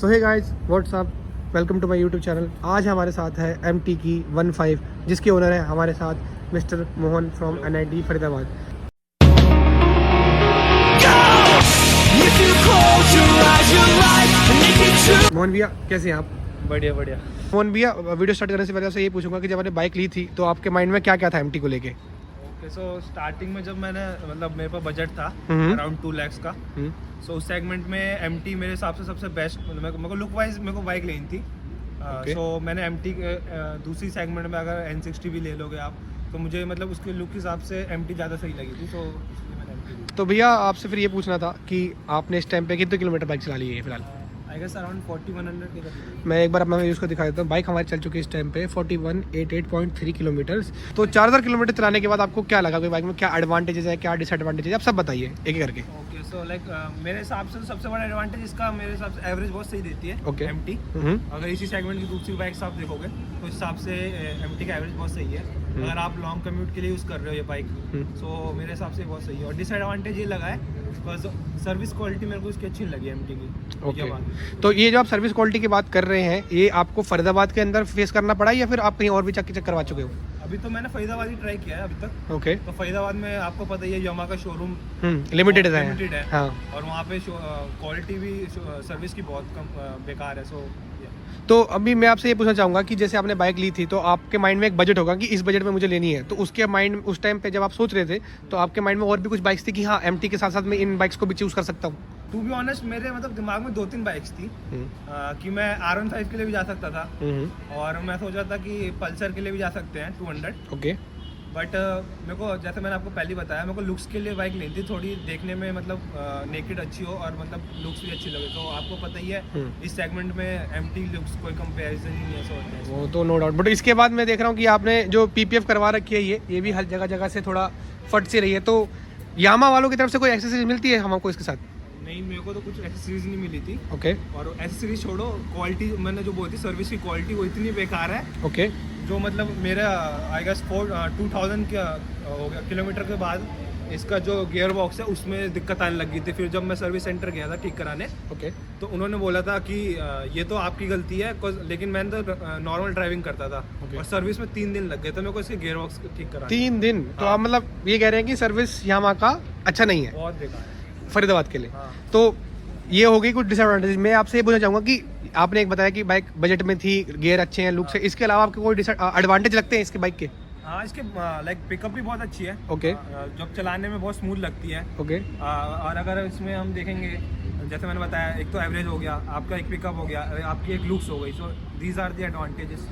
So hey guys what's up, welcome to my YouTube channel. आज हमारे साथ है MT की 15 जिसके ओनर है हमारे साथ mister Mohan from NIT Faridabad. Mohan भैया कैसे हैं आप? बढ़िया बढ़िया। मोहन भैया, वीडियो स्टार्ट करने से पहले आपसे ये पूछूंगा कि जब आपने बाइक ली थी तो आपके माइंड में क्या क्या था MT को लेके? ओके, सो स्टार्टिंग में जब मैंने मेरे पास बजट था अराउंड 2 lakhs का, सो उस सेगमेंट में MT मेरे हिसाब से सबसे बेस्ट, मेरे को लुक वाइज मेरे को बाइक लेनी थी। सो मैंने MT दूसरी सेगमेंट में अगर N60 भी ले लोगे आप तो मुझे मतलब उसके लुक के हिसाब से MT ज़्यादा सही लगी थी, सो इसलिए मैंने MT ली। तो भैया आपसे फिर ये पूछना था कि आपने इस टाइम पे कितने किलोमीटर बाइक चला ली है फिलहाल? आई गेस अराउंड 4100 के करीब। मैं एक बार अपना यूज़ को दिखा देता हूँ। बाइक हमारी चल चुकी है इस टाइम पे 4188.3 किलोमीटर्स। तो 4000 किलोमीटर चलाने के बाद आपको क्या लगा, कोई बाइक में क्या एडवांटेजेस है, क्या डिसएडवांटेजेस है, आप सब बताइए एक एक करके। ओके, सो लाइक मेरे हिसाब से सबसे बड़ा एडवांटेज इसका मेरे हिसाब से एवरेज बहुत सही देती है। Okay. MT अगर इसी सेगमेंट की दूसरी बाइक्स आप देखोगे तो इस हिसाब से MT का एवरेज बहुत सही है। अगर आप लॉन्ग कम्यूट के लिए यूज़ कर रहे हो ये बाइक, सो मेरे हिसाब से बहुत सही है। और डिसएडवांटेज ये लगा है बिकॉज सर्विस क्वालिटी मेरे को इसकी अच्छी नहीं लगी MT की। ओके, तो ये जो आप सर्विस क्वालिटी की बात कर रहे हैं, ये आपको फरीदाबाद के अंदर फेस करना पड़ा या फिर आप कहीं और भी चेक करवा चुके हो? अभी तो मैंने फरीदाबाद ही ट्राई किया है अभी तक। ओके। तो फरीदाबाद में आपको पता ही है यामाहा का शोरूम लिमिटेड लिमिटेड है। हाँ। और वहाँ पे क्वालिटी भी सर्विस की बहुत कम बेकार है। सो तो अभी मैं आपसे ये पूछना चाहूँगा कि जैसे आपने बाइक ली थी तो आपके माइंड में एक बजट होगा कि इस बजट में मुझे लेनी है, तो उसके माइंड उस टाइम पे जब आप सोच रहे थे तो आपके माइंड में और भी कुछ बाइक्स थी कि हाँ MT के साथ साथ मैं इन बाइक्स को भी चूज़ कर सकता हूँ? टू बी ऑनेस्ट मेरे मतलब दिमाग में 2-3 बाइक्स थी कि मैं R15 के लिए भी जा सकता था और मैं सोचा था कि पल्सर के लिए भी जा सकते हैं 200। ओके। बट मेरे को जैसे मैंने आपको पहले बताया, मेरे को लुक्स के लिए बाइक लेनी थी, थोड़ी देखने में मतलब नेकेड अच्छी हो और मतलब लुक्स भी अच्छी लगे। तो आपको पता ही है इस सेगमेंट में MT लुक्स कोई कंपैरिजन ही नहीं है। सो वो तो नो डाउट, बट इसके बाद मैं देख रहा हूँ कि आपने जो PPF करवा रखी है ये भी हर जगह जगह से थोड़ा फट सी रही है, तो यामा वालों की तरफ से कोई एक्सेसरीज मिलती है हमको इसके साथ? नहीं, मेरे को तो कुछ एक्सेसरीज नहीं मिली थी। ओके। और एक्सेसरीज छोड़ो, क्वालिटी मैंने जो बोली थी सर्विस की क्वालिटी वो इतनी बेकार है। ओके। जो मतलब मेरा आई गेस 2000 का हो गया किलोमीटर के बाद इसका जो गियर बॉक्स है उसमें दिक्कत आने लगी थी। फिर जब मैं सर्विस सेंटर गया था ठीक कराने, ओके, तो उन्होंने बोला था कि ये तो आपकी गलती है, लेकिन मैंने तो नॉर्मल ड्राइविंग करता था। और सर्विस में 3 दिन लग गए थे मेरे को इसके गियर बॉक्स ठीक कराने। 3 दिन? तो आप मतलब ये कह रहे हैं कि सर्विस यामा का अच्छा नहीं है बहुत बेकार है फरीदाबाद के लिए। हाँ। तो ये हो गई कुछ डिसएडवांटेज। मैं आपसे ये पूछना चाहूँगा कि आपने एक बताया कि बाइक बजट में थी, गियर अच्छे हैं, लुक से, इसके अलावा आपको कोई एडवांटेज लगते हैं इसके बाइक के? हाँ, इसके लाइक पिकअप भी बहुत अच्छी है। ओके। जब चलाने में बहुत स्मूथ लगती है। ओके। और अगर इसमें हम देखेंगे, जैसे मैंने बताया, एक तो एवरेज हो गया आपका, एक पिकअप हो गया, आपकी एक लुक्स हो गई। So these are the advantages.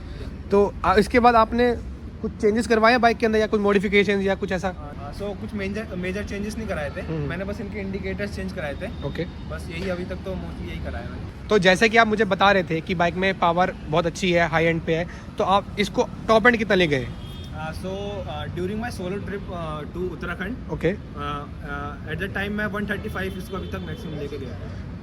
तो इसके बाद आपने कुछ चेंजेस करवाए बाइक के अंदर या कुछ मॉडिफिकेशन या कुछ ऐसा? सो कुछ मेजर चेंजेस नहीं कराए थे मैंने, बस इनके इंडिकेटर्स चेंज कराए थे। ओके। बस यही अभी तक तो मोस्टली यही कराया मैंने। तो जैसे कि आप मुझे बता रहे थे कि बाइक में पावर बहुत अच्छी है, हाई एंड पे है, तो आप इसको टॉप एंड कितना ले गए? So during my solo trip to Uttarakhand, okay, at the time मैं 135 इसको अभी तक मैक्सिमम लेके गया।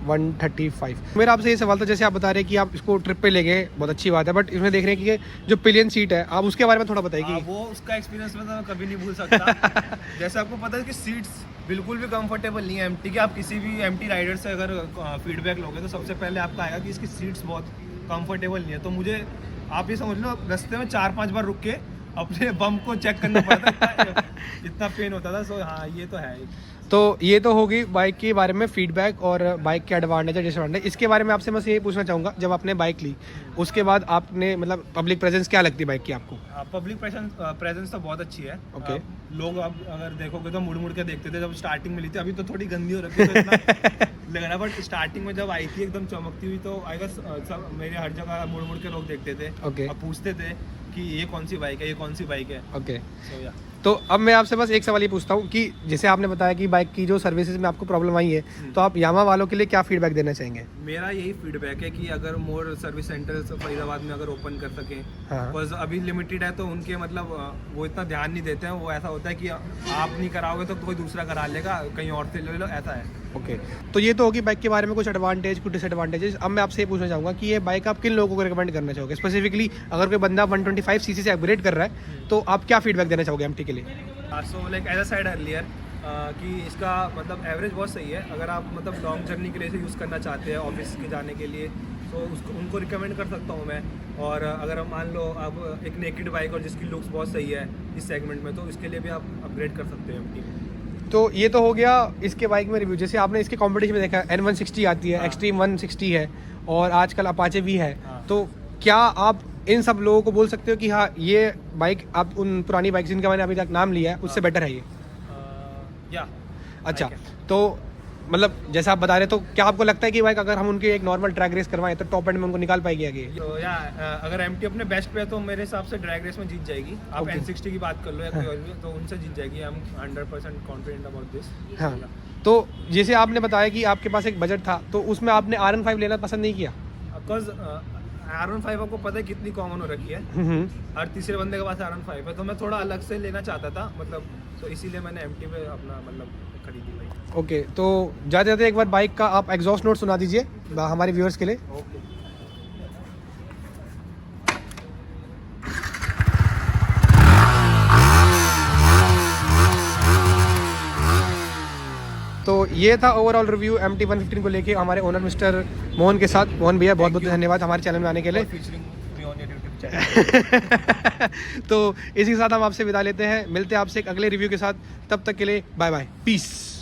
135। मेरा आपसे ये सवाल था, जैसे आप बता रहे हैं कि आप इसको ट्रिप पे ले गए, बहुत अच्छी बात है, बट इसमें देख रहे हैं कि ये जो पिलियन सीट है, आप उसके बारे में थोड़ा बताइए। वो उसका एक्सपीरियंस मैं कभी नहीं भूल सकता। जैसे आपको पता है कि सीट्स बिल्कुल भी कंफर्टेबल नहीं है MT की। आप किसी भी MT राइडर से अगर फीडबैक लोगे तो सबसे पहले आपका आएगा कि इसकी सीट्स बहुत कंफर्टेबल नहीं है। तो मुझे आप ये समझ लो, रास्ते में 4-5 बार रुक के अपने बम को चेक करना पड़ता था, इतना पेन होता था। सो हाँ, ये तो है। तो ये तो होगी बाइक के बारे में फीडबैक और बाइक के एडवांटेज और डिसएडवांटेज। इसके बारे में आपसे मैं यही पूछना चाहूँगा, जब आपने बाइक ली उसके बाद आपने मतलब पब्लिक प्रेजेंस क्या लगती है बाइक की आपको? पब्लिक प्रेजेंस तो बहुत अच्छी है। ओके। लोग अब अगर देखोगे तो मुड़ मुड़ के देखते थे जब स्टार्टिंग में ली थी। अभी तो थोड़ी गंदी हो रखी है तो इतना लग रहा, बट स्टार्टिंग में जब आई थी एकदम चमकती हुई, तो आई गेस सब मेरे हर जगह मुड़ मुड़ के लोग देखते थे। ओके। अब पूछते थे कि ये कौन सी बाइक है, ये कौन सी बाइक है। ओके। So, yeah. तो अब मैं आपसे बस एक सवाल ये पूछता हूँ कि जैसे आपने बताया कि बाइक की जो सर्विसेज में आपको प्रॉब्लम आई है, तो आप यामा वालों के लिए क्या फीडबैक देना चाहेंगे? मेरा यही फीडबैक है कि अगर मोर सर्विस सेंटर फरीदाबाद में अगर ओपन कर सकें, बिकॉज अभी लिमिटेड है तो उनके मतलब वो इतना ध्यान नहीं देते हैं। वो ऐसा होता है कि आप नहीं कराओगे तो कोई दूसरा करा लेगा, कहीं और से ले लो, ऐसा है। ओके। तो ये तो होगी बाइक के बारे में कुछ एडवांटेज, कुछ डिसएडवांटेजेस। अब मैं आपसे ये पूछना चाहूँगा कि ये बाइक आप किन लोगों को रिकमेंड करना चाहोगे? स्पेसिफिकली अगर कोई बंदा 125 सीसी से अपग्रेड कर रहा है तो आप क्या फीडबैक देना चाहोगे MT के लिए? So like as a said earlier कि इसका मतलब एवरेज बहुत सही है। अगर आप मतलब लॉन्ग जर्नी के लिए इसे यूज़ करना चाहते हैं, ऑफिस के जाने के लिए तो उसको उनको रिकमेंड कर सकता हूँ मैं। और अगर हम मान लो अब एक नेकेड बाइक और जिसकी लुक्स बहुत सही है इस सेगमेंट में, तो इसके लिए भी आप अपग्रेड कर सकते हो MT में। तो ये तो हो गया इसके बाइक में रिव्यू। जैसे आपने इसके कंपटीशन में देखा N160 आती है, हाँ। एक्सट्रीम 160 है और आजकल अपाचे भी है। हाँ। तो क्या आप इन सब लोगों को बोल सकते हो कि हाँ ये बाइक आप उन पुरानी बाइक जिनका मैंने अभी तक नाम लिया है उससे बेटर है ये? या अच्छा, I can। तो मतलब जैसा आप बता रहे तो क्या आपको लगता है कि बाइक अगर हम उनके एक नॉर्मल ट्रैक रेस करवाएं तो टॉप एंड में उनको निकाल पाएगी आगे? तो या अगर MT अपने बेस्ट पे है तो मेरे हिसाब से ड्रैग रेस में जीत जाएगी। आप Okay। N60 की बात कर लो या कोई और भी, तो उनसे जीत जाएगी। हम 100% कॉन्फिडेंट अबाउट दिस। हाँ, तो जैसे आपने बताया कि आपके पास एक बजट था तो उसमें आपने RN5 लेना पसंद नहीं किया? बिकॉज R15 आपको पता है कितनी कॉमन हो रखी है, हर तीसरे बंदे के पास R15 है, तो मैं थोड़ा अलग से लेना चाहता था मतलब, तो इसीलिए मैंने MT पे अपना मतलब खरीदी भाई। ओके, तो जाते जाते एक बार बाइक का आप एग्जॉस्ट नोट सुना दीजिए हमारे व्यूअर्स के लिए। ओके। तो ये था ओवरऑल रिव्यू MT 115 को लेके हमारे ओनर मिस्टर मोहन के साथ। मोहन भैया बहुत बहुत धन्यवाद हमारे चैनल में आने के लिए। Featuring me on your YouTube channel. तो इसी के साथ हम आपसे विदा लेते हैं, मिलते हैं आपसे एक अगले रिव्यू के साथ। तब तक के लिए बाय बाय, पीस।